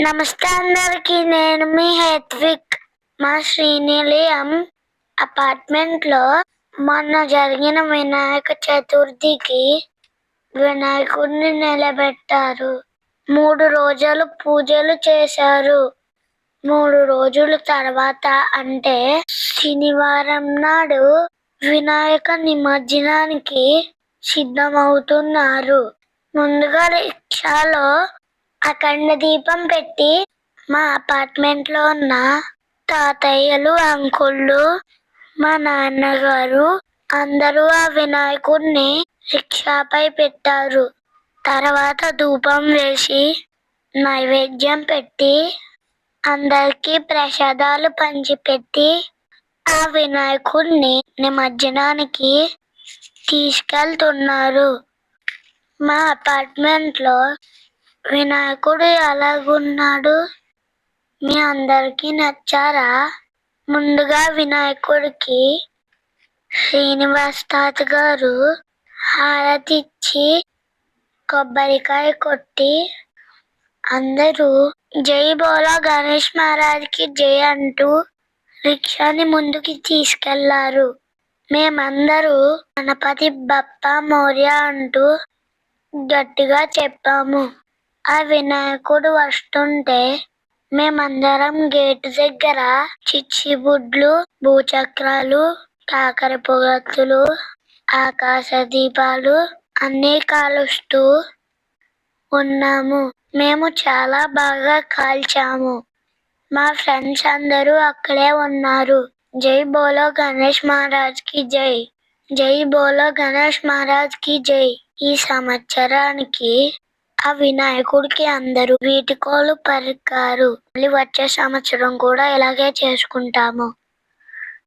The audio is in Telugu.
నమస్తే అందరికి, నేను మీ హెత్విక్. మా శ్రీనిలయం అపార్ట్మెంట్లో మొన్న జరిగిన వినాయక చతుర్థికి వినాయకుడిని నిలబెట్టారు. 3 రోజులు పూజలు చేశారు. 3 రోజుల తర్వాత అంటే శనివారం నాడు వినాయక నిమజ్జనానికి సిద్ధమవుతున్నారు. ముందుగా రిక్షాలో అఖండ దీపం పెట్టి మా అపార్ట్మెంట్లో ఉన్న తాతయ్యలు, అంకుళ్ళు, మా నాన్నగారు అందరూ ఆ వినాయకుడిని రిక్షాపై పెట్టారు. తర్వాత ధూపం వేసి నైవేద్యం పెట్టి అందరికీ ప్రసాదాలు పంచిపెట్టి ఆ వినాయకుడిని నిమజ్జనానికి తీసుకెళ్తున్నారు. మా అపార్ట్మెంట్లో వినాయకుడు ఎలాగున్నాడు? మీ అందరికీ నచ్చారా? ముందుగా వినాయకుడికి శ్రీనివాస్ తాత గారు హారతి ఇచ్చి కొబ్బరికాయ కొట్టి అందరూ జై బోలో గణేష్ మహారాజ్కి జై అంటూ రిక్షాని ముందుకి తీసుకెళ్లారు. మేమందరూ గణపతి బప్పా మోర్య అంటూ గట్టిగా చెప్పాము. ఆ వినాయకుడు వస్తుంటే మేమందరం గేటు దగ్గర చిచ్చుబుడ్లు, భూచక్రాలు, కాకర పొగత్తులు, ఆకాశ దీపాలు అన్నీ కాలుస్తూ ఉన్నాము. మేము చాలా బాగా కాల్చాము. మా ఫ్రెండ్స్ అందరూ అక్కడే ఉన్నారు. జై బోలో గణేష్ మహారాజ్కి జై, జై బోలో గణేష్ మహారాజ్కి జై. ఈ సంవత్సరానికి ఆ వినాయకుడికి అందరూ వీటికోలు పరికారు. మళ్ళీ వచ్చే సంవత్సరం కూడా ఇలాగే చేసుకుంటాము.